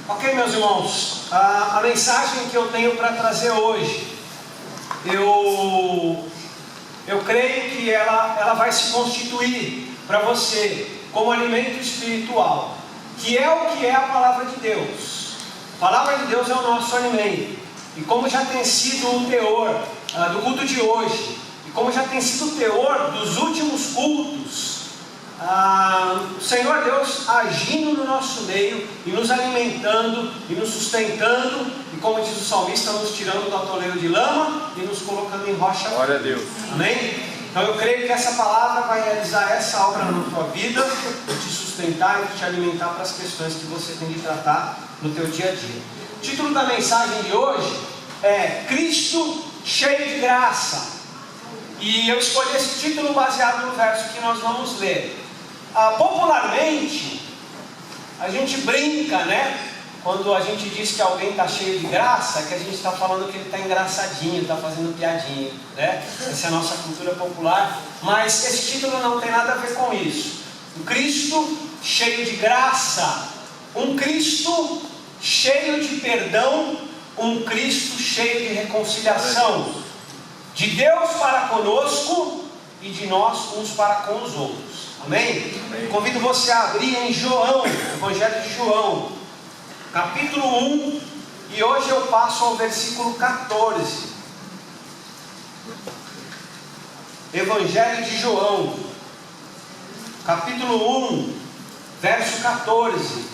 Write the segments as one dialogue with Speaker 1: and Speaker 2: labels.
Speaker 1: Ok, meus irmãos, a mensagem que eu tenho para trazer hoje, eu creio que ela vai se constituir para você como alimento espiritual, que é o que é a palavra de Deus. A palavra de Deus é o nosso alimento, e como já tem sido o teor do culto de hoje, e como já tem sido o teor dos últimos cultos, o Senhor Deus agindo no nosso meio e nos alimentando e nos sustentando, e como diz o salmista, nos tirando do atoleiro de lama e nos colocando em rocha.
Speaker 2: Glória a Deus.
Speaker 1: Amém? Então eu creio que essa palavra vai realizar essa obra na tua vida, te sustentar e te alimentar para as questões que você tem de tratar no teu dia a dia. O título da mensagem de hoje é Cristo cheio de graça, e eu escolhi esse título baseado no verso que nós vamos ler. Popularmente a gente brinca, né? Quando a gente diz que alguém está cheio de graça, que a gente está falando que ele está engraçadinho, está fazendo piadinha, né? Essa é a nossa cultura popular, mas esse título não tem nada a ver com isso. Um Cristo cheio de graça, um Cristo cheio de perdão, um Cristo cheio de reconciliação, de Deus para conosco e de nós uns para com os outros. Amém? Amém. Convido você a abrir em João, Evangelho de João, capítulo 1, e hoje eu passo ao versículo 14. Evangelho de João, capítulo 1, verso 14.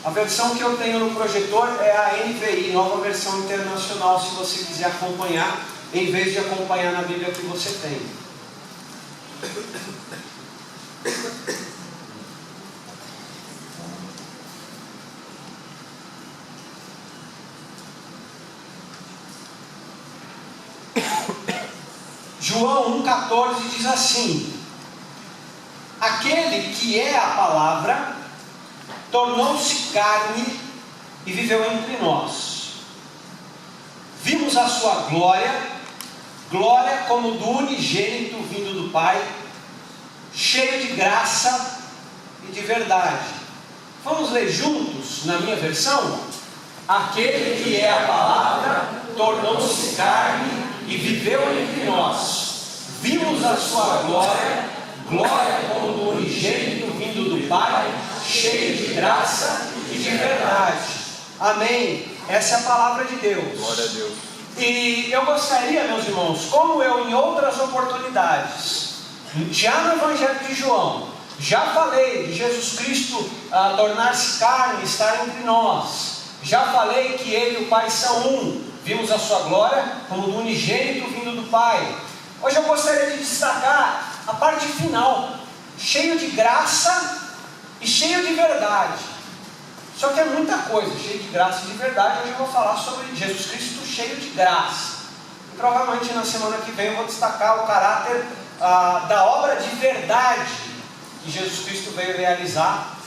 Speaker 1: A versão que eu tenho no projetor é a NVI, Nova Versão Internacional, se você quiser acompanhar, em vez de acompanhar na Bíblia que você tem. João 1,14 diz assim: aquele que é a palavra tornou-se carne e viveu entre nós. Vimos a sua glória, glória como do unigênito vindo do Pai, cheio de graça e de verdade. Vamos ler juntos na minha versão? Aquele que é a palavra tornou-se carne e viveu entre nós. Vimos a sua glória, glória como do unigênito vindo do Pai, cheio de graça e de verdade. Amém. Essa é a palavra de Deus.
Speaker 2: Glória a Deus.
Speaker 1: E eu gostaria, meus irmãos, como eu em outras oportunidades, já no Evangelho de João, já falei de Jesus Cristo tornar-se carne, estar entre nós. Já falei que Ele e o Pai são um. Vimos a sua glória como do unigênito vindo do Pai. Hoje eu gostaria de destacar a parte final, cheio de graça e cheio de verdade. Só que é muita coisa, cheio de graça e de verdade. Hoje eu vou falar sobre Jesus Cristo cheio de graça. E provavelmente na semana que vem eu vou destacar o caráter da obra de verdade que Jesus Cristo veio realizar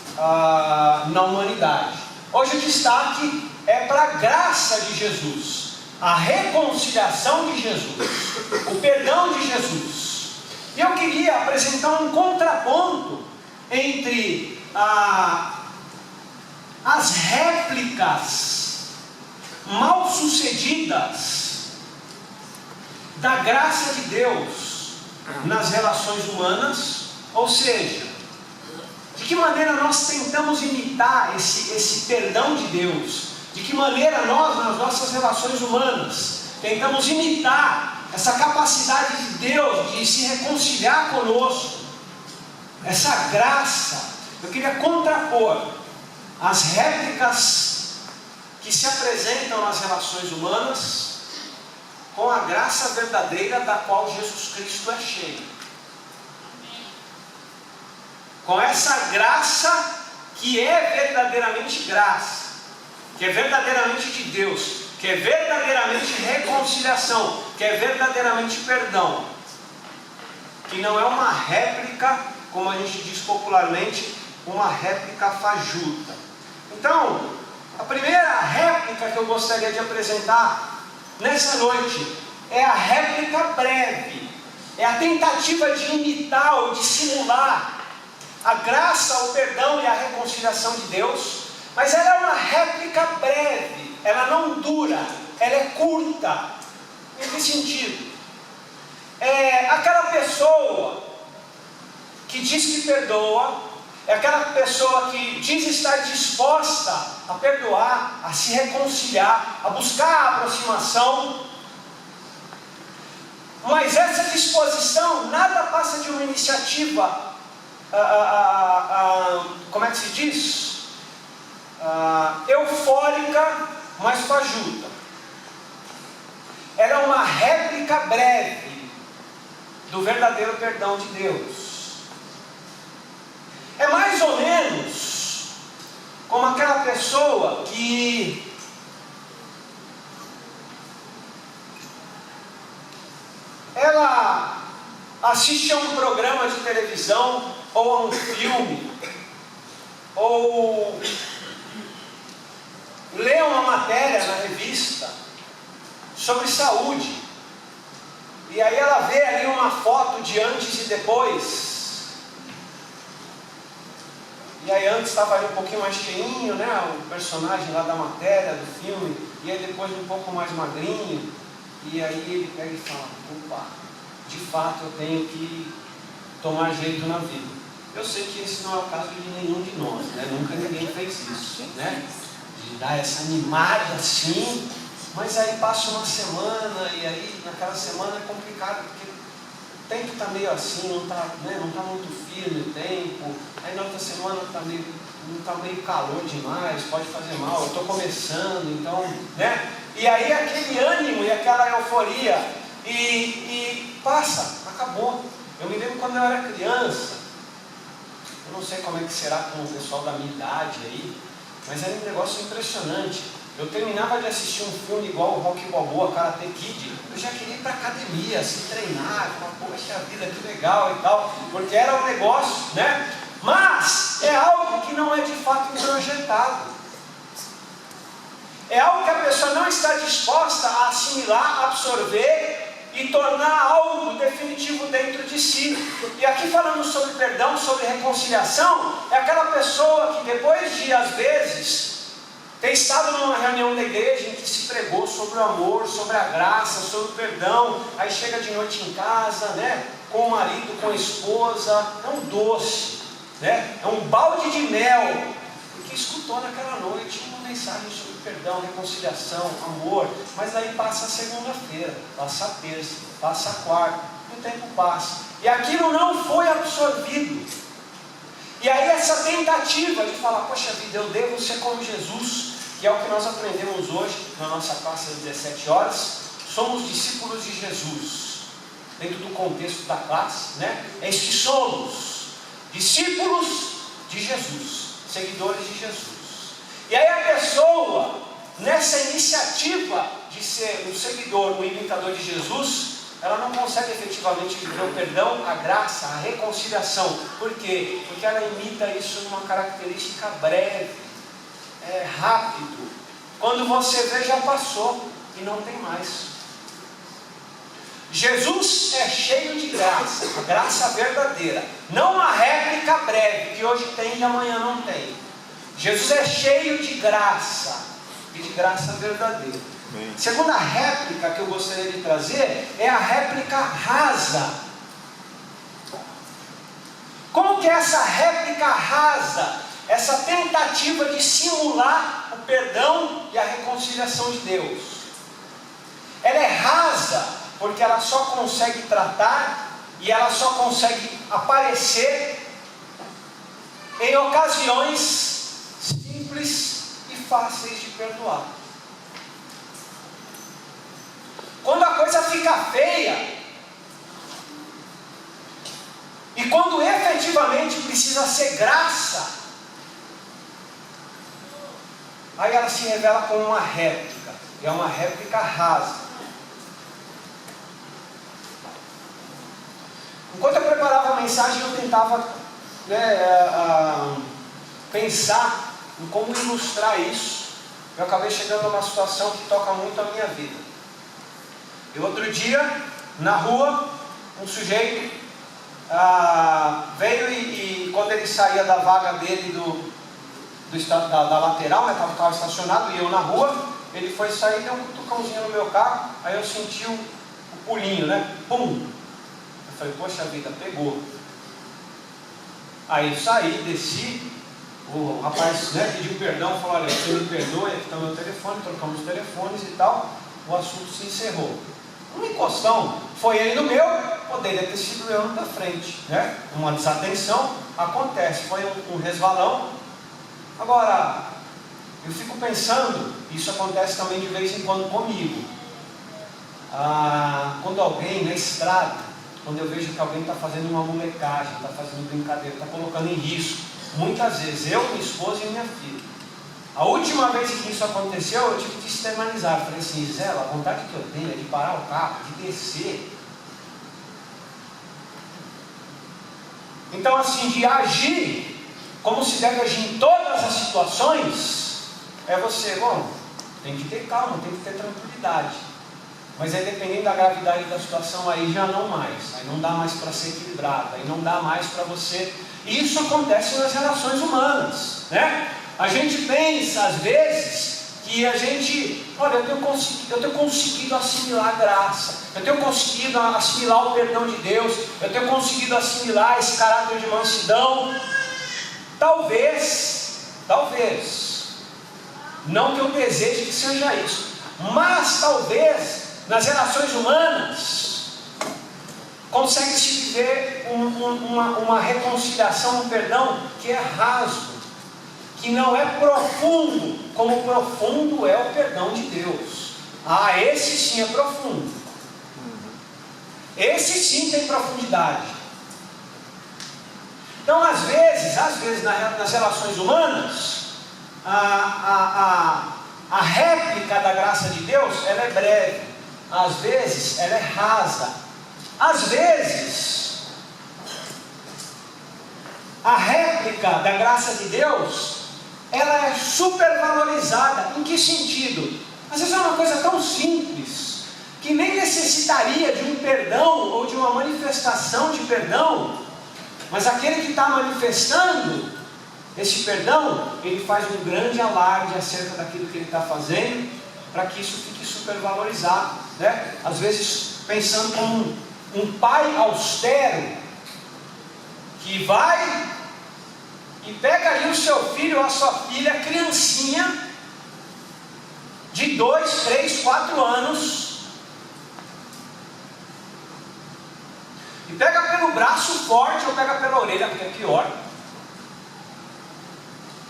Speaker 1: na humanidade. Hoje o destaque é para a graça de Jesus, a reconciliação de Jesus, o perdão de Jesus. E eu queria apresentar um contraponto entre as réplicas mal sucedidas da graça de Deus nas relações humanas, ou seja, de que maneira nós tentamos imitar esse perdão de Deus, de que maneira nós, nas nossas relações humanas, tentamos imitar essa capacidade de Deus de se reconciliar conosco, essa graça. Eu queria contrapor as réplicas que se apresentam nas relações humanas com a graça verdadeira da qual Jesus Cristo é cheio. Com essa graça que é verdadeiramente graça, que é verdadeiramente de Deus, que é verdadeiramente reconciliação, que é verdadeiramente perdão, que não é uma réplica, como a gente diz popularmente, uma réplica fajuta. Então, a primeira réplica que eu gostaria de apresentar nessa noite é a réplica breve, é a tentativa de imitar ou de simular a graça, o perdão e a reconciliação de Deus Mas ela é uma réplica breve, ela não dura, ela é curta. Em que sentido? É aquela pessoa que diz que perdoa, é aquela pessoa que diz estar disposta a perdoar, a se reconciliar, a buscar a aproximação. Mas essa disposição nada passa de uma iniciativa, como é que se diz? Eufórica, mas fajuta. Ela é uma réplica breve do verdadeiro perdão de Deus. É mais ou menos como aquela pessoa que ela assiste a um programa de televisão, ou a um filme, ou lê uma matéria na revista sobre saúde, e aí ela vê ali uma foto de antes e depois. E aí antes estava ali um pouquinho mais cheinho, né? O personagem lá da matéria, do filme. E aí depois um pouco mais magrinho. E aí ele pega e fala, opa, de fato eu tenho que tomar jeito na vida. Eu sei que esse não é o caso de nenhum de nós, né? Nunca ninguém fez isso, né? De dar essa animada assim. Mas aí passa uma semana e aí naquela semana é complicado, porque o tempo está meio assim, não está, né, não tá muito firme o tempo. Aí na outra semana não está meio calor demais, pode fazer mal, eu estou começando, então, né? E aí aquele ânimo e aquela euforia, e passa, acabou. Eu me lembro quando eu era criança, eu não sei como é que será com o pessoal da minha idade aí, mas era um negócio impressionante. Eu terminava de assistir um filme igual o Rocky Balboa, Karate Kid, eu já queria ir para a academia, se treinar, falar, poxa vida, que legal e tal, porque era um negócio, né? Mas é algo que não é de fato introjetado. É algo que a pessoa não está disposta a assimilar, absorver e tornar algo definitivo dentro de si. E aqui falando sobre perdão, sobre reconciliação, é aquela pessoa que depois de, às vezes, ter estado numa reunião da igreja em que se pregou sobre o amor, sobre a graça, sobre o perdão, aí chega de noite em casa, né, com o marido, com a esposa, é um doce, né, é um balde de mel, porque escutou naquela noite uma mensagem sobre perdão, reconciliação, amor, mas aí passa a segunda-feira, passa a terça, passa a quarta, e o tempo passa, e aquilo não foi absorvido. E aí essa tentativa de falar, poxa vida, eu devo ser como Jesus, que é o que nós aprendemos hoje na nossa classe às 17 horas, somos discípulos de Jesus, dentro do contexto da classe, né? É isso que somos, discípulos de Jesus, seguidores de Jesus. E aí a pessoa, nessa iniciativa de ser um seguidor, um imitador de Jesus, ela não consegue efetivamente viver o perdão, a graça, a reconciliação. Por quê? Porque ela imita isso numa característica breve, rápido. Quando você vê, já passou e não tem mais. Jesus é cheio de graça, graça verdadeira, não uma réplica breve que hoje tem e amanhã não tem. Jesus é cheio de graça e de graça verdadeira. Segunda réplica que eu gostaria de trazer é a réplica rasa. Como que é essa réplica rasa? Essa tentativa de simular o perdão e a reconciliação de Deus. Ela é rasa porque ela só consegue tratar e ela só consegue aparecer em ocasiões simples e fáceis de perdoar. Quando a coisa fica feia, e quando efetivamente precisa ser graça, aí ela se revela como uma réplica, e é uma réplica rasa. Enquanto eu preparava a mensagem, eu tentava pensar em como ilustrar isso. Eu acabei chegando a uma situação que toca muito a minha vida. E outro dia, na rua, um sujeito veio e quando ele saía da vaga dele da lateral, né? Estava o carro estacionado e eu na rua. Ele foi sair, deu um cutucãozinho no meu carro, aí eu senti o pulinho, né? Pum! Eu falei, poxa vida, pegou. Aí eu saí, desci, o rapaz, né, pediu perdão, falou, olha, você me perdoa, aqui está o meu telefone, trocamos os telefones e tal, o assunto se encerrou. Uma encostão, foi ele no meu, poderia ter sido eu da frente, né? Uma desatenção, acontece, foi um resvalão. Agora, eu fico pensando, isso acontece também de vez em quando comigo. Quando alguém na estrada, quando eu vejo que alguém está fazendo uma molecagem, está fazendo brincadeira, está colocando em risco, muitas vezes eu, minha esposa e minha filha. A última vez que isso aconteceu, eu tive que externalizar. Eu falei assim, Gisela, a vontade que eu tenho é de parar o carro, de descer. Então, assim, de agir como se deve agir em todas as situações, é você, bom, tem que ter calma, tem que ter tranquilidade. Mas aí, dependendo da gravidade da situação, aí já não mais. Aí não dá mais para ser equilibrado, aí não dá mais para você... E isso acontece nas relações humanas, né? A gente pensa, às vezes, que a gente... Olha, eu tenho conseguido assimilar a graça, eu tenho conseguido assimilar o perdão de Deus, eu tenho conseguido assimilar esse caráter de mansidão. Talvez, não que eu deseje que seja isso, mas talvez nas relações humanas consegue-se viver uma reconciliação, um perdão que é raso, que não é profundo, como profundo é o perdão de Deus. Esse sim é profundo, esse sim tem profundidade. Então, às vezes nas relações humanas, a réplica da graça de Deus, ela é breve, às vezes ela é rasa, às vezes a réplica da graça de Deus, ela é supervalorizada. Em que sentido? Às vezes é uma coisa tão simples, que nem necessitaria de um perdão, ou de uma manifestação de perdão, mas aquele que está manifestando esse perdão, ele faz um grande alarde acerca daquilo que ele está fazendo, para que isso fique supervalorizado, né? Às vezes pensando como um pai austero, que vai e pega ali o seu filho ou a sua filha, criancinha, de 2, 3, 4 anos, e pega pelo braço forte ou pega pela orelha, porque é pior,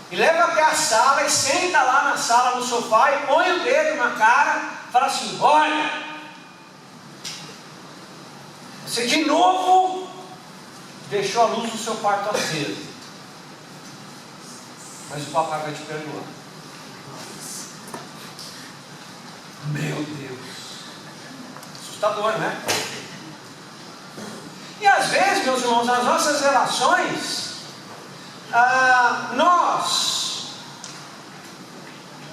Speaker 1: e leva até a sala e senta lá na sala, no sofá, e põe o dedo na cara, fala assim, olha, você de novo deixou a luz do seu quarto acesa, mas o papai vai te perdoar. Meu Deus, assustador, né? E às vezes, meus irmãos, nas nossas relações, nós,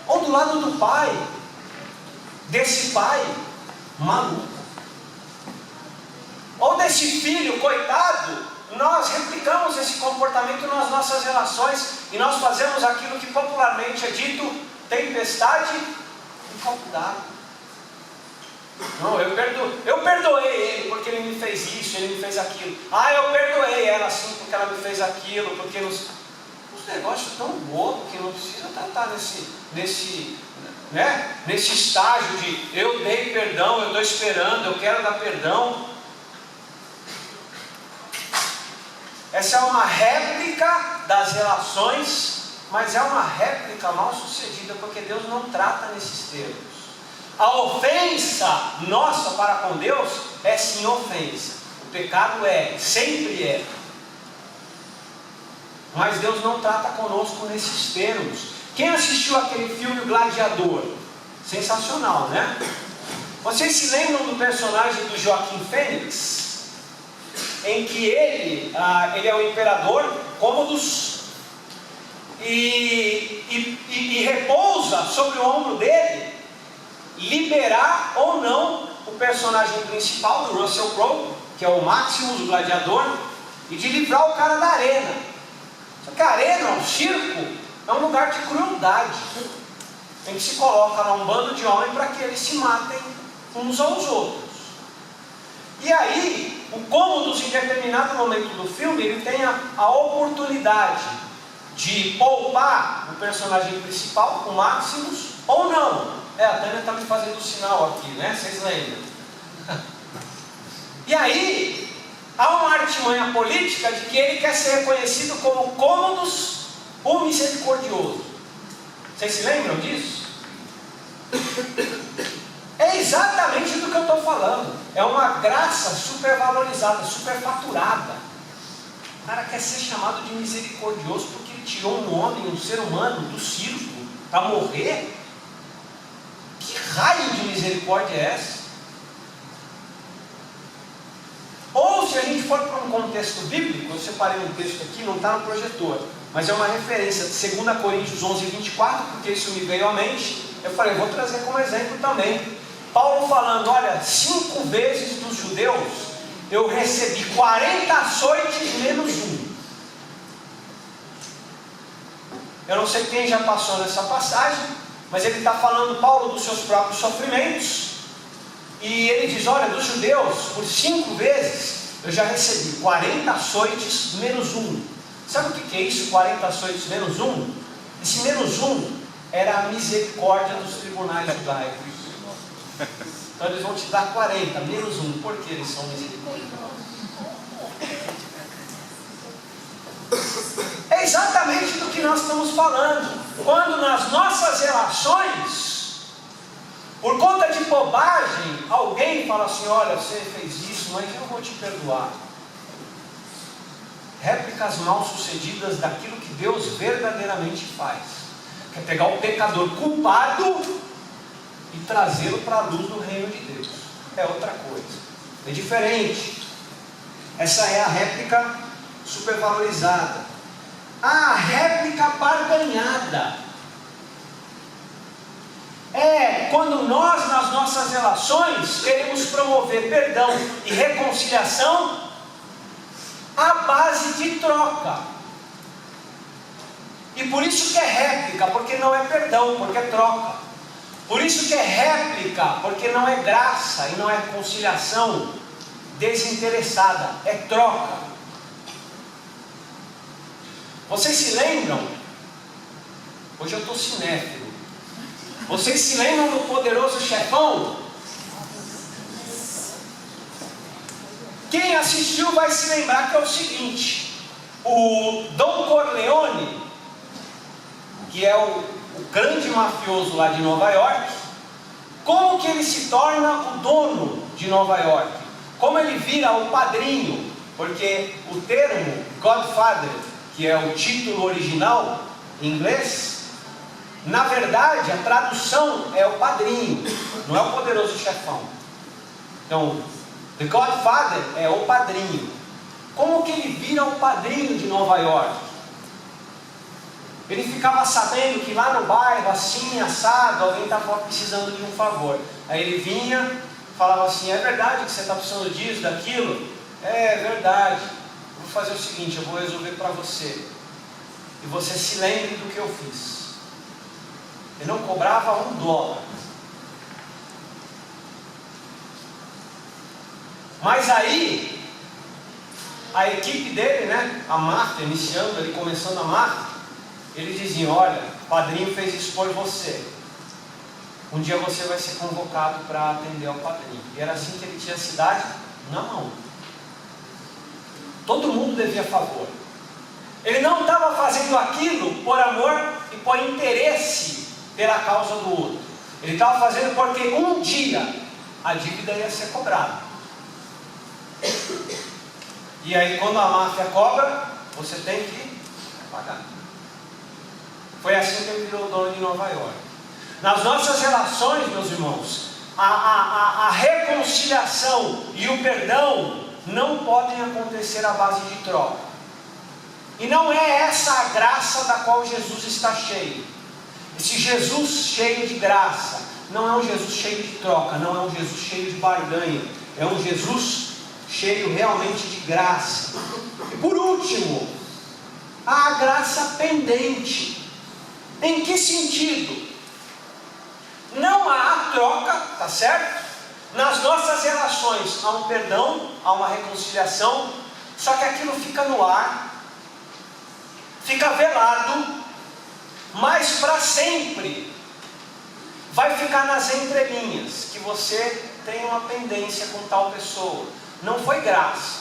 Speaker 1: ou do lado do pai, desse pai maluco, ou desse filho coitado, nós replicamos esse comportamento nas nossas relações, e nós fazemos aquilo que popularmente é dito tempestade em copo d'água. Não, eu perdoei ele porque ele me fez isso, ele me fez aquilo. Eu perdoei ela assim porque ela me fez aquilo, porque os negócios tão bobos que não precisa estar nesse estágio de eu dei perdão, eu estou esperando, eu quero dar perdão. Essa é uma réplica das relações, mas é uma réplica mal sucedida, porque Deus não trata nesses termos. A ofensa nossa para com Deus é sim ofensa. O pecado sempre é. Mas Deus não trata conosco nesses termos. Quem assistiu aquele filme O Gladiador? Sensacional, né? Vocês se lembram do personagem do Joaquim Fênix? Em que ele é o imperador Cômodos e repousa sobre o ombro dele liberar ou não o personagem principal do Russell Crowe, que é o Maximus, o gladiador, e de livrar o cara da arena. Só que a arena, o circo, É um lugar de crueldade, em que se coloca lá um bando de homens para que eles se matem uns aos outros. E aí, o Cômodos, em determinado momento do filme, ele tem a oportunidade de poupar o personagem principal, o Maximus, ou não. A Tânia está me fazendo sinal aqui, né? Vocês lembram? E aí, há uma artimanha política de que ele quer ser reconhecido como Cômodos, o misericordioso. Vocês se lembram disso? É exatamente do que eu estou falando. É uma graça supervalorizada, superfaturada. O cara quer ser chamado de misericordioso porque ele tirou um homem, um ser humano, do circo para morrer. Que raio de misericórdia é essa? Ou se a gente for para um contexto bíblico, eu separei um texto aqui, não está no projetor, mas é uma referência de 2 Coríntios 11, 24, porque isso me veio à mente. Eu falei, vou trazer como exemplo também. Paulo falando, olha, 5 vezes dos judeus eu recebi 40 açoites menos um. Eu não sei quem já passou nessa passagem, mas ele está falando, Paulo, dos seus próprios sofrimentos. E ele diz, olha, dos judeus, por 5 vezes, eu já recebi 40 açoites menos um. Sabe o que é isso, 40 açoites menos um? Esse menos um era a misericórdia dos tribunais judaicos. Então eles vão te dar 40, menos um, porque eles são misericordiosos. É exatamente do que nós estamos falando. Quando nas nossas relações, por conta de bobagem, alguém fala assim, olha, você fez isso, mas eu vou te perdoar. Réplicas mal sucedidas daquilo que Deus verdadeiramente faz. Quer pegar o pecador culpado e trazê-lo para a luz do reino de Deus. É outra coisa, é diferente. Essa é a réplica supervalorizada. A réplica barganhada é quando nós, nas nossas relações, queremos promover perdão e reconciliação à base de troca. E por isso que é réplica, porque não é perdão, porque é troca. Por isso que é réplica, porque não é graça e não é conciliação desinteressada, é troca. Vocês se lembram? Hoje eu estou cinéfilo. Vocês se lembram do Poderoso Chefão? Quem assistiu vai se lembrar que é o seguinte: o Don Corleone, que é o grande mafioso lá de Nova York, como que ele se torna o dono de Nova York? Como ele vira o padrinho? Porque o termo Godfather, que é o título original em inglês, na verdade a tradução é o padrinho, não é o poderoso chefão. Então, The Godfather é o padrinho. Como que ele vira o padrinho de Nova York? Ele ficava sabendo que lá no bairro, assim, assado, alguém estava precisando de um favor. Aí ele vinha, falava assim, é verdade que você está precisando disso, daquilo? É verdade. Vou fazer o seguinte, eu vou resolver para você. E você se lembre do que eu fiz. Ele não cobrava $1. Mas aí, a equipe dele, né, a máfia, iniciando ali, começando a máfia, ele dizia, olha, o padrinho fez isso por você. Um dia você vai ser convocado para atender ao padrinho. E era assim que ele tinha a cidade na mão. Todo mundo devia favor. Ele não estava fazendo aquilo por amor e por interesse pela causa do outro. Ele estava fazendo porque um dia a dívida ia ser cobrada. E aí quando a máfia cobra, você tem que pagar. Foi assim que ele virou dono de Nova York. Nas nossas relações, meus irmãos, a reconciliação e o perdão não podem acontecer à base de troca. E não é essa a graça da qual Jesus está cheio. Esse Jesus cheio de graça não é um Jesus cheio de troca, não é um Jesus cheio de barganha, é um Jesus cheio realmente de graça. E por último, a graça pendente. Em que sentido? Não há troca, tá certo? Nas nossas relações há um perdão, há uma reconciliação, só que aquilo fica no ar, fica velado, mas para sempre vai ficar nas entrelinhas que você tem uma pendência com tal pessoa. Não foi graça,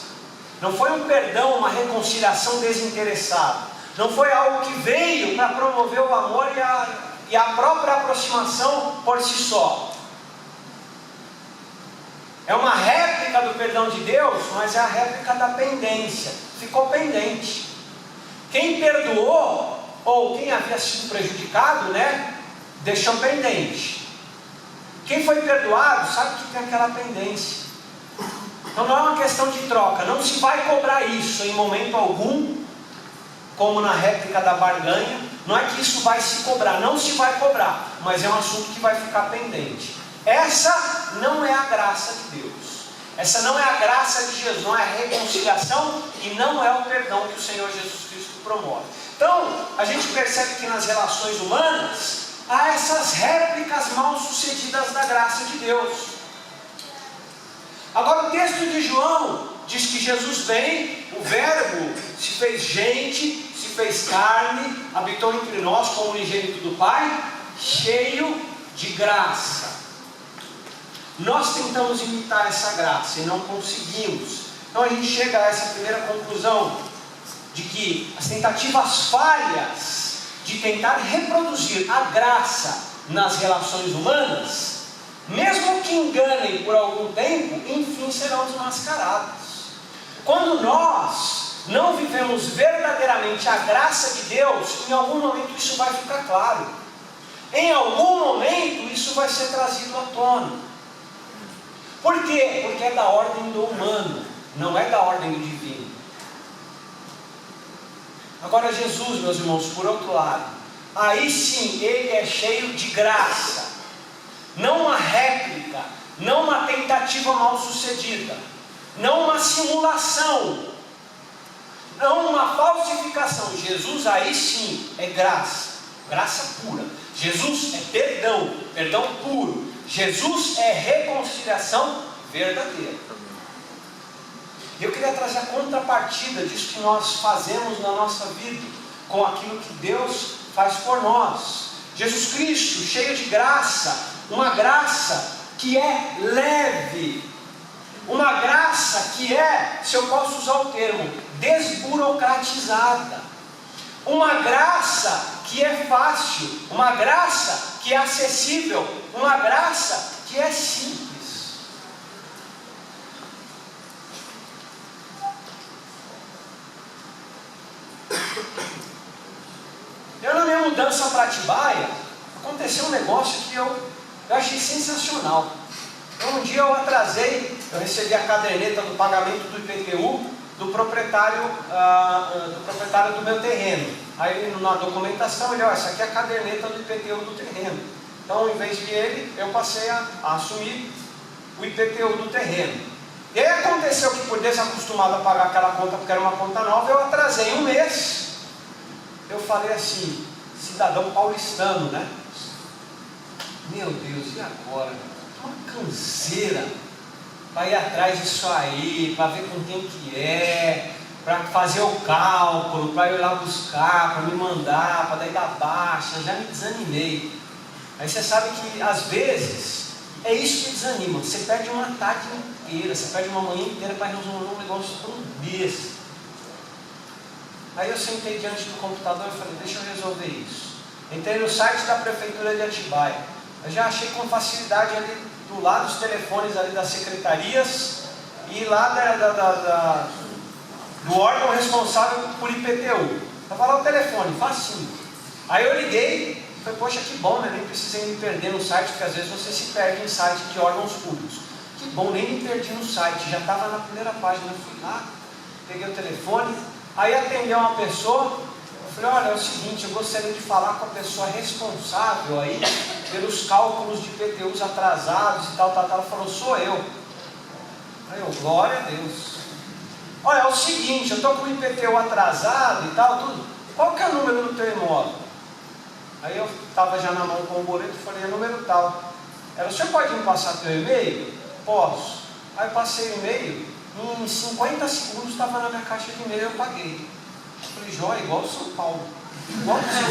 Speaker 1: não foi um perdão, uma reconciliação desinteressada, não foi algo que veio para promover o amor e a própria aproximação por si só. É uma réplica do perdão de Deus, mas é a réplica da pendência. Ficou pendente. Quem perdoou, ou quem havia sido prejudicado, deixou pendente. Quem foi perdoado sabe que tem aquela pendência. Então não é uma questão de troca. Não se vai cobrar isso em momento algum, como na réplica da barganha. Não é que isso vai se cobrar, não se vai cobrar, mas é um assunto que vai ficar pendente. Essa não é a graça de Deus. Essa não é a graça de Jesus, não é a reconciliação e não é o perdão que o Senhor Jesus Cristo promove. Então, a gente percebe que nas relações humanas há essas réplicas mal sucedidas da graça de Deus. Agora o texto de João diz que Jesus vem, o Verbo se fez gente, se fez carne, habitou entre nós como o unigênito do Pai, cheio de graça. Nós tentamos imitar essa graça e não conseguimos. Então a gente chega a essa primeira conclusão de que as tentativas falhas de tentar reproduzir a graça nas relações humanas, mesmo que enganem por algum tempo, enfim serão desmascaradas. Quando nós não vivemos verdadeiramente a graça de Deus, em algum momento isso vai ficar claro. Em algum momento isso vai ser trazido à tona. Por quê? Porque é da ordem do humano, não é da ordem do divino. Agora Jesus, meus irmãos, por outro lado, aí sim Ele é cheio de graça. Não uma réplica, não uma tentativa mal sucedida, não uma simulação, não uma falsificação. Jesus aí sim é graça, graça pura. Jesus é perdão, perdão puro. Jesus é reconciliação verdadeira. Eu queria trazer a contrapartida disso que nós fazemos na nossa vida, com aquilo que Deus faz por nós. Jesus Cristo, cheio de graça, uma graça que é leve, uma graça que é, se eu posso usar o termo, desburocratizada, uma graça que é fácil, uma graça que é acessível, uma graça que é simples. Eu, na minha mudança para Atibaia, aconteceu um negócio que eu achei sensacional. Então, um dia eu atrasei, eu recebi a caderneta do pagamento do IPTU do proprietário do meu terreno. Aí na documentação ele, essa aqui é a caderneta do IPTU do terreno. Então, em vez de ele, eu passei a assumir o IPTU do terreno. E aí aconteceu que, por desacostumado a pagar aquela conta, porque era uma conta nova, eu atrasei um mês. Eu falei assim, cidadão paulistano, né? Meu Deus, e agora? Uma canseira para ir atrás disso aí, para ver com quem que é, para fazer o cálculo, para ir lá buscar, para me mandar, para daí dar baixa. Já me desanimei. Aí você sabe que às vezes é isso que desanima. Você perde uma tarde inteira, você perde uma manhã inteira para resolver um negócio tão besta. Aí eu sentei diante do computador e falei, deixa eu resolver isso. Entrei no site da Prefeitura de Atibaia. Eu já achei com facilidade ali do lado dos telefones ali das secretarias e lá do órgão responsável por IPTU. Estava lá o telefone, facinho. Aí eu liguei, falei, poxa, que bom, né? Nem precisei me perder no site, porque às vezes você se perde em site de órgãos públicos. Que bom, nem me perdi no site, já estava na primeira página. Eu fui lá, peguei o telefone, aí atendeu uma pessoa. Eu falei, olha, é o seguinte, eu gostaria de falar com a pessoa responsável aí pelos cálculos de IPTUs atrasados e tal. Ela falou, sou eu. Aí eu, glória a Deus. Olha, é o seguinte, eu estou com o IPTU atrasado e tal, tudo. Qual que é o número do teu imóvel? Aí eu estava já na mão com o boleto e falei, é número tal. Ela, o senhor pode me passar teu e-mail? Posso. Aí eu passei o e-mail, em 50 segundos estava na minha caixa de e-mail e eu paguei. Eu falei, joia, igual o São Paulo. Igual o São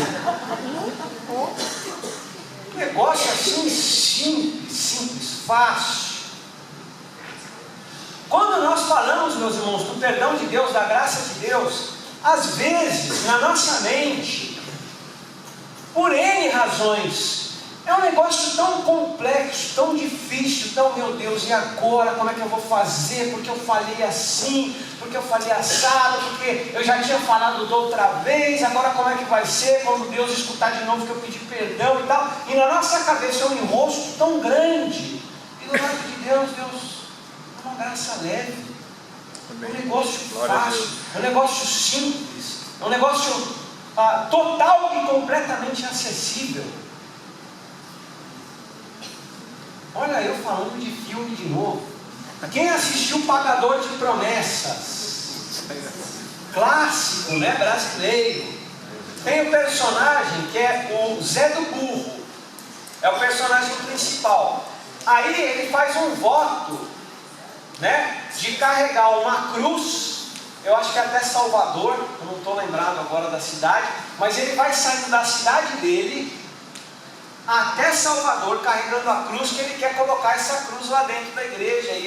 Speaker 1: Um negócio assim simples, fácil. Quando nós falamos, meus irmãos, do perdão de Deus, da graça de Deus, às vezes, na nossa mente, por N razões, é um negócio tão complexo, tão difícil, tão, meu Deus, e agora como é que eu vou fazer? Porque eu falei assim, porque eu falei assado, porque eu já tinha falado da outra vez, agora como é que vai ser quando Deus escutar de novo que eu pedi perdão e tal? E na nossa cabeça é um enrosco tão grande, e do lado de Deus, é uma graça leve, é um negócio fácil, é um negócio simples, é um negócio total e completamente acessível. Olha, eu falando de filme de novo. Quem assistiu Pagador de Promessas? Clássico, né? Brasileiro. Tem o personagem que é o Zé do Burro. É o personagem principal. Aí ele faz um voto, né? De carregar uma cruz. Eu acho que é até Salvador. Eu não estou lembrado agora da cidade. Mas ele vai saindo da cidade dele até Salvador, carregando a cruz, que ele quer colocar essa cruz lá dentro da igreja. E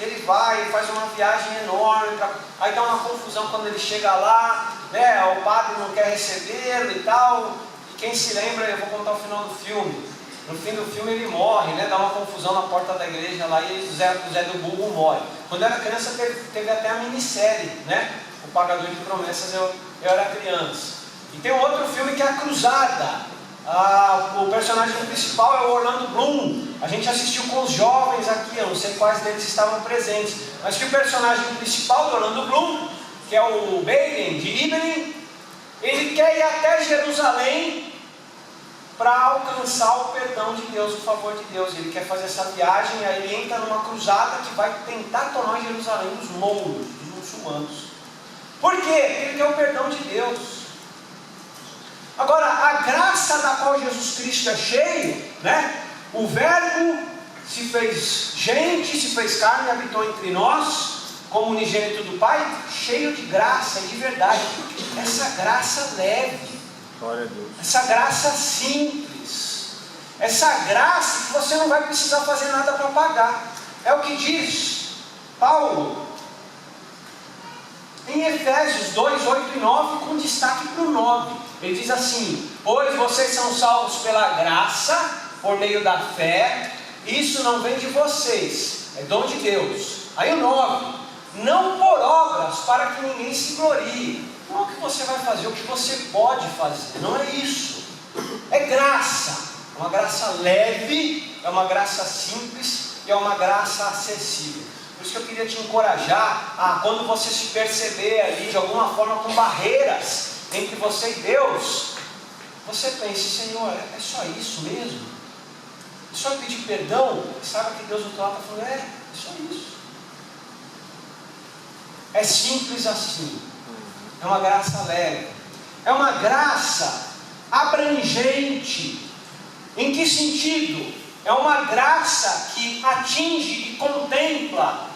Speaker 1: ele vai, faz uma viagem enorme, aí dá uma confusão quando ele chega lá, né? O padre não quer recebê-lo e tal. E quem se lembra, eu vou contar o final do filme. No fim do filme ele morre, né? Dá uma confusão na porta da igreja lá e o Zé do Burro morre. Quando eu era criança teve até a minissérie, né? O Pagador de Promessas, eu era criança. E tem um outro filme que é A Cruzada. O personagem principal é o Orlando Bloom. A gente assistiu com os jovens aqui, eu não sei quais deles estavam presentes, mas que o personagem principal do Orlando Bloom, que é o Baden de Ibelin, ele quer ir até Jerusalém para alcançar o perdão de Deus, o favor de Deus. Ele quer fazer essa viagem, aí ele entra numa cruzada que vai tentar tomar Jerusalém dos mouros, dos muçulmanos. Por quê? Porque ele quer o perdão de Deus. Agora, a graça da qual Jesus Cristo é cheio, né? O Verbo se fez gente, se fez carne e habitou entre nós, como unigênito do Pai, cheio de graça e de verdade. Essa graça leve, essa graça simples, essa graça que você não vai precisar fazer nada para pagar. É o que diz Paulo em Efésios 2, 8 e 9, com destaque para o 9. Ele diz assim: pois vocês são salvos pela graça, por meio da fé, isso não vem de vocês, é dom de Deus. Aí o 9, não por obras, para que ninguém se glorie. Não é o que você vai fazer, o que você pode fazer, não é isso. É graça, é uma graça leve, é uma graça simples e é uma graça acessível. Por isso que eu queria te encorajar quando você se perceber ali de alguma forma com barreiras entre você e Deus, você pense: Senhor, é só isso mesmo? É só pedir perdão? E saiba que Deus do outro lado está falando: é só isso. É simples assim. É uma graça leve. É uma graça abrangente. Em que sentido? É uma graça que atinge e contempla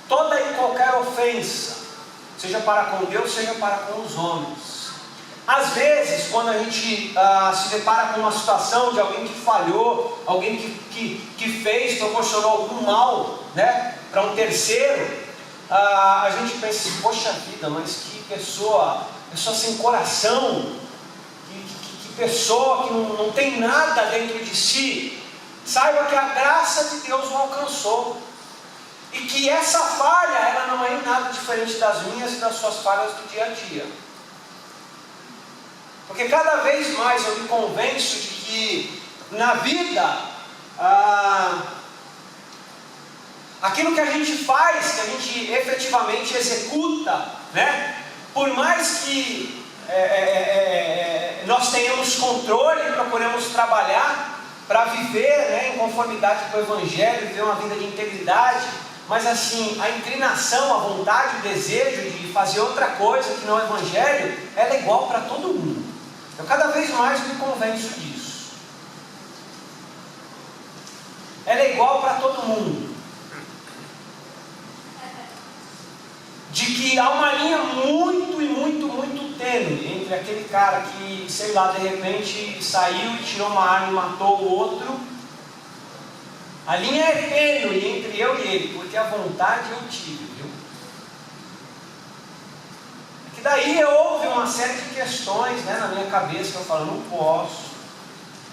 Speaker 1: toda e qualquer ofensa, seja para com Deus, seja para com os homens. Às vezes, quando a gente se depara com uma situação de alguém que falhou, alguém que fez, proporcionou algum mal, né, para um terceiro, a gente pensa assim: poxa vida, mas que pessoa sem coração, que pessoa que não tem nada dentro de si. Saiba que a graça de Deus o alcançou, e que essa falha, ela não é em nada diferente das minhas e das suas falhas do dia a dia. Porque cada vez mais eu me convenço de que na vida, aquilo que a gente faz, que a gente efetivamente executa, né? Por mais que nós tenhamos controle e procuremos trabalhar para viver, né, em conformidade com o Evangelho, viver uma vida de integridade, mas assim, a inclinação, a vontade, o desejo de fazer outra coisa que não é o Evangelho, ela é igual para todo mundo. Eu cada vez mais me convenço disso. Ela é igual para todo mundo. De que há uma linha muito e muito tênue entre aquele cara que, sei lá, de repente saiu e tirou uma arma e matou o outro. A linha é tênue entre eu e ele, porque a vontade eu tive, viu? É que daí houve uma série de questões, né, na minha cabeça que eu falo, não posso.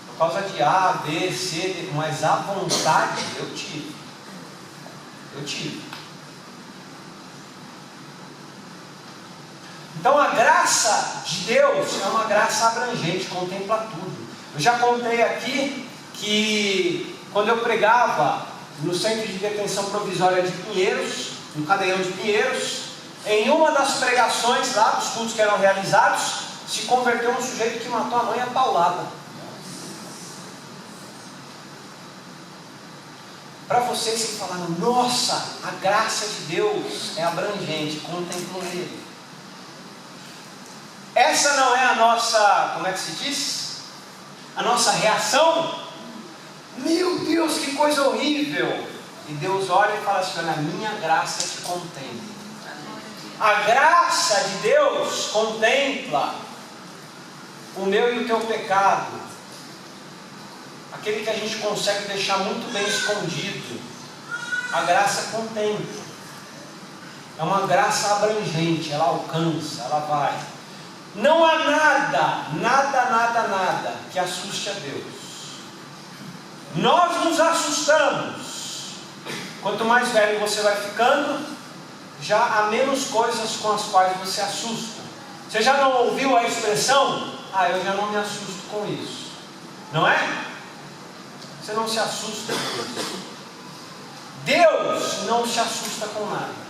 Speaker 1: Por causa de A, B, C, D, mas a vontade eu tive. Eu tive. Então a graça de Deus é uma graça abrangente, contempla tudo. Eu já contei aqui que quando eu pregava no Centro de Detenção Provisória de Pinheiros, no Cadeião de Pinheiros, em uma das pregações lá, dos cultos que eram realizados, se converteu um sujeito que matou a mãe a paulada. Para vocês que falaram, nossa, a graça de Deus é abrangente, contemplam Ele. Essa não é a nossa, como é que se diz? A nossa reação? Meu Deus, que coisa horrível! E Deus olha e fala assim, olha, a minha graça te contempla. A graça de Deus contempla o meu e o teu pecado. Aquele que a gente consegue deixar muito bem escondido. A graça contempla. É uma graça abrangente, ela alcança, ela vai. Não há nada que assuste a Deus. Nós nos assustamos. Quanto mais velho você vai ficando, já há menos coisas com as quais você assusta. Você já não ouviu a expressão? Eu já não me assusto com isso. Não é? Você não se assusta com isso. Deus não se assusta com nada.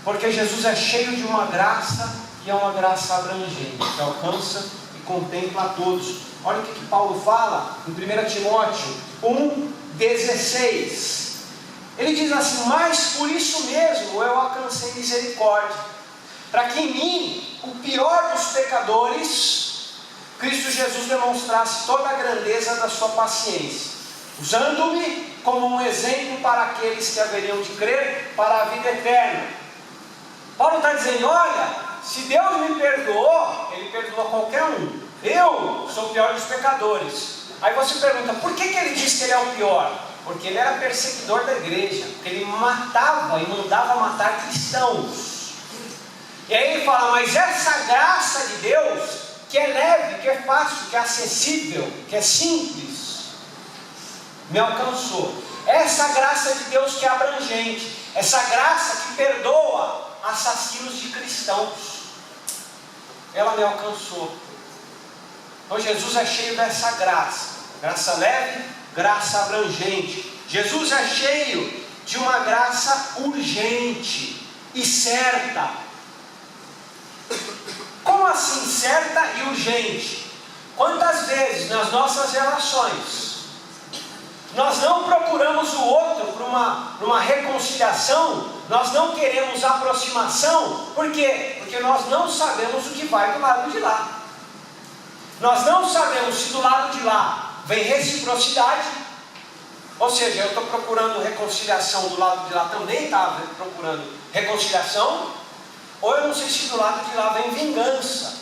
Speaker 1: Porque Jesus é cheio de uma graça, e é uma graça abrangente, que alcança e contempla a todos. Olha o que Paulo fala em 1 Timóteo 1,16. Ele diz assim, mas por isso mesmo eu alcancei misericórdia, para que em mim, o pior dos pecadores, Cristo Jesus demonstrasse toda a grandeza da sua paciência, usando-me como um exemplo para aqueles que haveriam de crer para a vida eterna. Paulo está dizendo, olha, se Deus me perdoou, Ele perdoa qualquer um. Eu sou o pior dos pecadores. Aí você pergunta, por que ele diz que ele é o pior? Porque ele era perseguidor da igreja, porque ele matava e mandava matar cristãos. E aí ele fala, mas essa graça de Deus, que é leve, que é fácil, que é acessível, que é simples, me alcançou. Essa graça de Deus que é abrangente, essa graça que perdoa assassinos de cristãos, ela me alcançou. Então Jesus é cheio dessa graça, graça leve, graça abrangente. Jesus é cheio de uma graça urgente e certa. Como assim certa e urgente? Quantas vezes nas nossas relações nós não procuramos o outro por uma reconciliação, nós não queremos aproximação, por quê? Porque nós não sabemos o que vai do lado de lá. Nós não sabemos se do lado de lá vem reciprocidade, ou seja, eu estou procurando reconciliação, do lado de lá também está procurando reconciliação, ou eu não sei se do lado de lá vem vingança.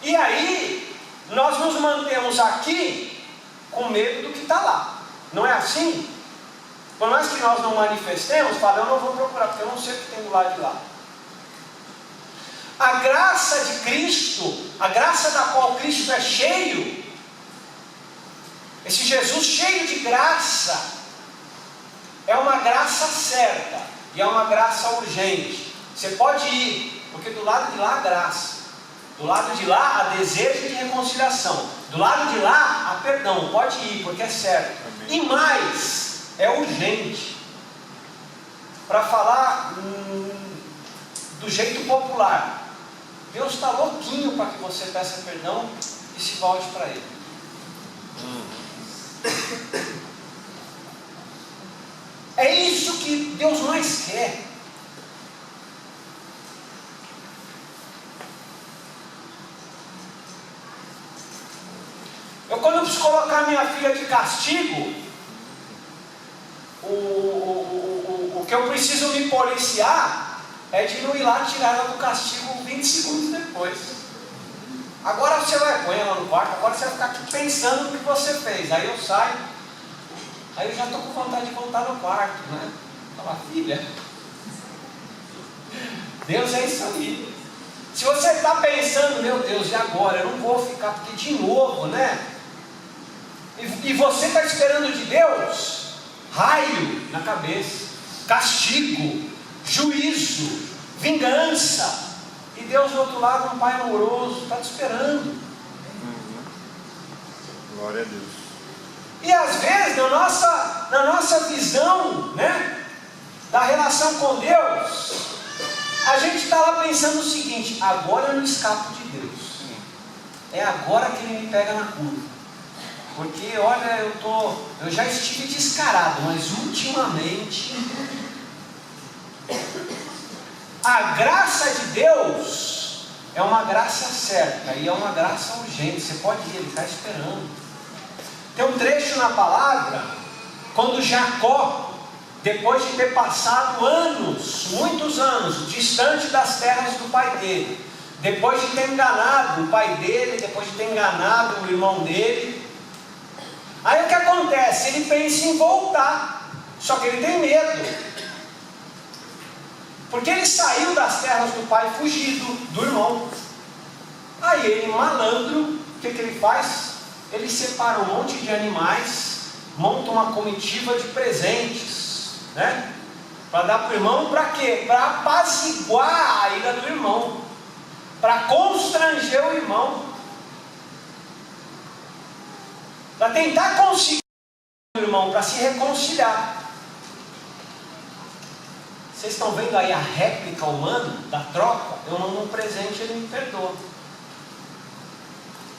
Speaker 1: E aí nós nos mantemos aqui com medo do que está lá. Não é assim? Por mais que nós não manifestemos, fala, eu não vou procurar, porque eu não sei o que tem do lado de lá. A graça de Cristo, a graça da qual Cristo é cheio, esse Jesus cheio de graça, é uma graça certa, e é uma graça urgente. Você pode ir, porque do lado de lá há graça. Do lado de lá há desejo de reconciliação. Do lado de lá há perdão. Pode ir, porque é certo. Amém. E mais, é urgente. Para falar do jeito popular, Deus está louquinho para que você peça perdão e se volte para Ele. É isso que Deus mais quer. colocar minha filha de castigo, o que eu preciso me policiar é de não ir lá tirar ela do castigo 20 segundos depois. Agora você vai pôr ela no quarto, agora você vai ficar aqui pensando no que você fez. Aí eu saio, aí eu já estou com vontade de voltar no quarto, né? Fala, filha, Deus é isso aí. Se você está pensando, meu Deus, e agora? Eu não vou ficar, porque de novo, né? E você está esperando de Deus raio na cabeça, castigo, juízo, vingança. E Deus do outro lado, um Pai amoroso, está te esperando.
Speaker 2: Glória a Deus.
Speaker 1: E às vezes, na nossa visão, né, da relação com Deus, a gente está lá pensando o seguinte: agora eu não escapo de Deus. É agora que Ele me pega na curva. Porque, olha, eu já estive descarado, mas ultimamente a graça de Deus é uma graça certa e é uma graça urgente. Você pode ir, Ele está esperando. Tem um trecho na palavra, quando Jacó, depois de ter passado anos, muitos anos, distante das terras do pai dele, depois de ter enganado o pai dele, depois de ter enganado o irmão dele, aí o que acontece? Ele pensa em voltar, só que ele tem medo. Porque ele saiu das terras do pai fugido do irmão. Aí ele, malandro, o que ele faz? Ele separa um monte de animais, monta uma comitiva de presentes, né? Para dar para o irmão, para quê? Para apaziguar a ira do irmão, para constranger o irmão, para tentar conseguir o irmão, para se reconciliar. Vocês estão vendo aí a réplica humana da troca? Eu mando um presente e ele me perdoa.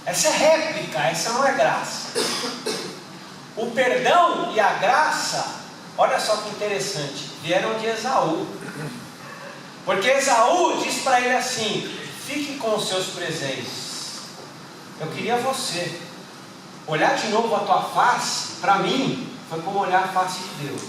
Speaker 1: Essa é réplica, essa não é graça. O perdão e a graça, olha só que interessante, vieram de Esaú. Porque Esaú diz para ele assim: fique com os seus presentes. Eu queria você. Olhar de novo a tua face, para mim, foi como olhar a face de Deus.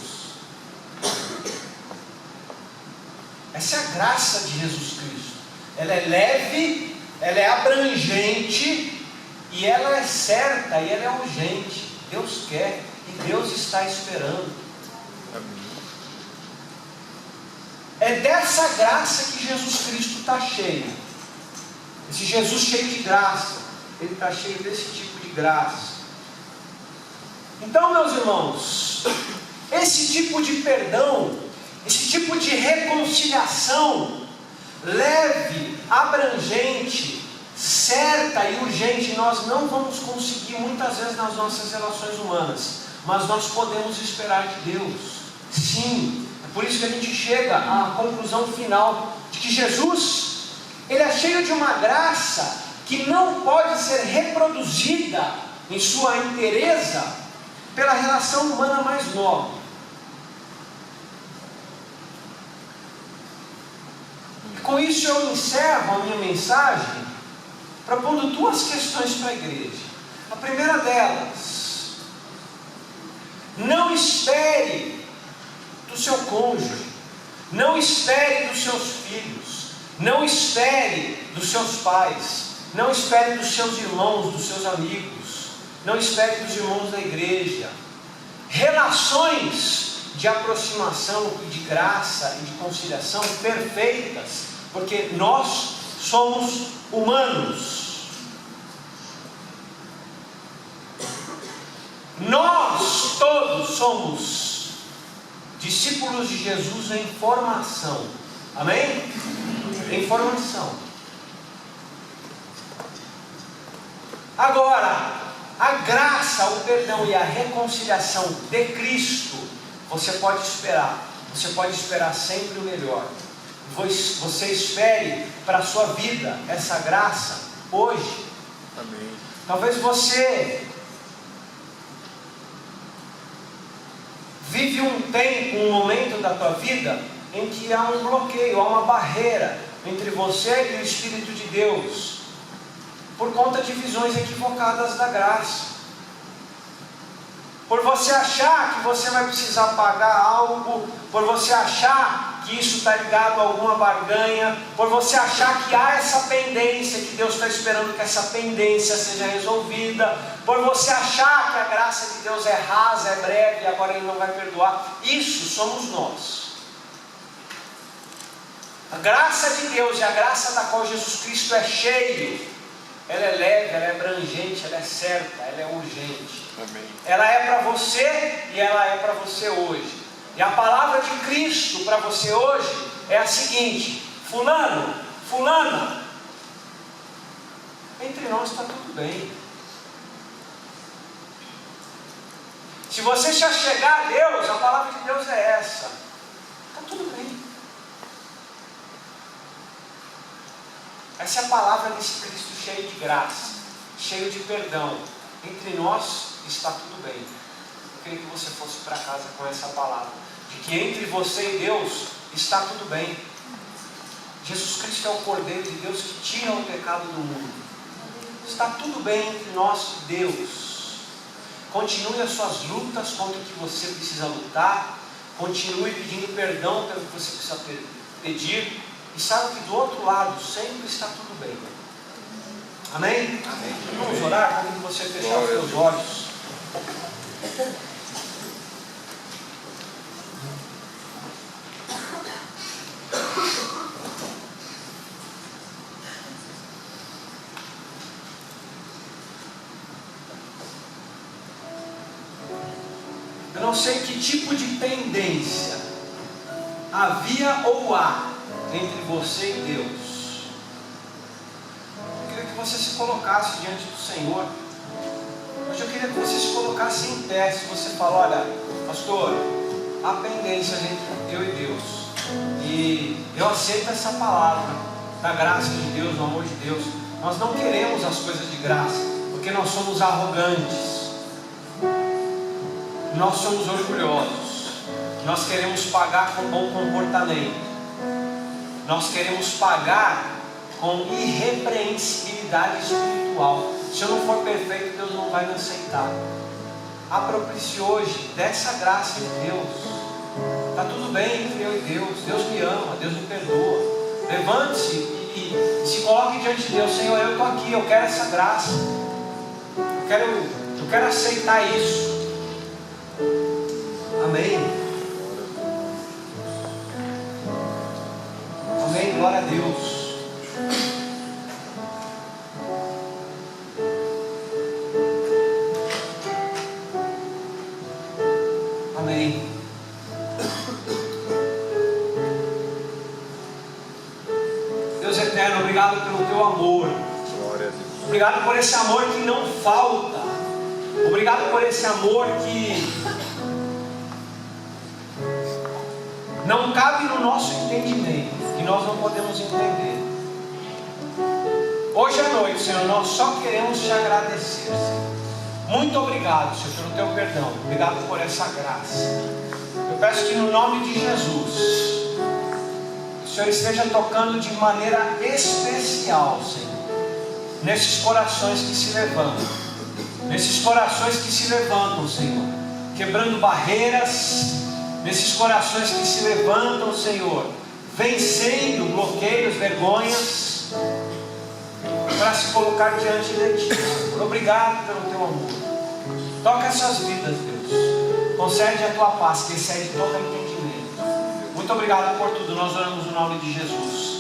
Speaker 1: Essa é a graça de Jesus Cristo. Ela é leve, ela é abrangente, e ela é certa, e ela é urgente. Deus quer, e Deus está esperando. É dessa graça que Jesus Cristo está cheio. Esse Jesus cheio de graça, Ele está cheio desse tipo de graça. Então, meus irmãos, esse tipo de perdão, esse tipo de reconciliação leve, abrangente, certa e urgente, nós não vamos conseguir muitas vezes nas nossas relações humanas, mas nós podemos esperar de Deus. Sim, é por isso que a gente chega à conclusão final de que Jesus, Ele é cheio de uma graça que não pode ser reproduzida em sua inteireza pela relação humana mais nobre. Com isso eu encerro a minha mensagem propondo duas questões para a igreja. A primeira delas: não espere do seu cônjuge, não espere dos seus filhos, não espere dos seus pais, não espere dos seus irmãos, dos seus amigos, não espere dos irmãos da igreja. Relações de aproximação e de graça e de conciliação perfeitas, porque nós somos humanos. Nós todos somos discípulos de Jesus em formação. Amém? Em formação. Agora, a graça, o perdão e a reconciliação de Cristo, você pode esperar sempre o melhor. Você espere para a sua vida essa graça hoje.
Speaker 2: Amém.
Speaker 1: Talvez você vive um tempo, um momento da tua vida em que há um bloqueio, há uma barreira entre você e o Espírito de Deus, por conta de visões equivocadas da graça. por você achar que você vai precisar pagar algo, por você achar que isso está ligado a alguma barganha, por você achar que há essa pendência, que Deus está esperando que essa pendência seja resolvida, por você achar que a graça de Deus é rasa, é breve e agora Ele não vai perdoar. Isso somos nós. A graça de Deus e a graça da qual Jesus Cristo é cheio, ela é leve, ela é abrangente, ela é certa, ela é urgente.
Speaker 2: Amém.
Speaker 1: Ela é para você e ela é para você hoje. E a palavra de Cristo para você hoje é a seguinte: fulano, fulana, entre nós está tudo bem. Se você já chegar a Deus, a palavra de Deus é essa: está tudo bem. Essa é a palavra desse Cristo cheio de graça, cheio de perdão. Entre nós está tudo bem. Eu queria que você fosse para casa com essa palavra, de que entre você e Deus está tudo bem. Jesus Cristo é o Cordeiro de Deus que tira o pecado do mundo. Está tudo bem entre nós e Deus. Continue as suas lutas contra o que você precisa lutar. Continue pedindo perdão pelo que você precisa pedir. E saiba que do outro lado sempre está tudo bem. Amém? Amém. Vamos orar, quando você fechar os seus olhos. Eu não sei que tipo de pendência havia ou há entre você e Deus. Eu queria que você se colocasse diante do Senhor. Mas eu queria que você se colocasse em pé. Se você falar: olha, pastor, há pendências entre eu e Deus, e eu aceito essa palavra da graça de Deus, do amor de Deus. Nós não queremos as coisas de graça, porque nós somos arrogantes, nós somos orgulhosos, nós queremos pagar com bom comportamento, nós queremos pagar com irrepreensibilidade espiritual. Se eu não for perfeito, Deus não vai me aceitar. Aproprie-se hoje dessa graça de Deus. Está tudo bem entre eu e Deus. Deus me ama, Deus me perdoa. Levante-se e se coloque diante de Deus. Senhor, eu estou aqui, eu quero essa graça. Eu quero aceitar isso. Amém. Amém, glória a Deus. Amém. Deus eterno, obrigado pelo teu amor.
Speaker 2: Glória a Deus.
Speaker 1: Obrigado por esse amor que não falta. Obrigado por esse amor que não cabe no nosso entendimento, que nós não podemos entender. Hoje à noite, Senhor, nós só queremos te agradecer, Senhor. Muito obrigado, Senhor, pelo teu perdão. Obrigado por essa graça. Eu peço que no nome de Jesus, o Senhor esteja tocando de maneira especial, Senhor, nesses corações que se levantam. Nesses corações que se levantam, Senhor, quebrando barreiras. Nesses corações que se levantam, Senhor, vencendo bloqueios, vergonhas, para se colocar diante de Ti. Obrigado pelo Teu amor. Toca essas vidas, Deus. Concede a Tua paz, que excede todo entendimento. Muito obrigado por tudo. Nós oramos no nome de Jesus.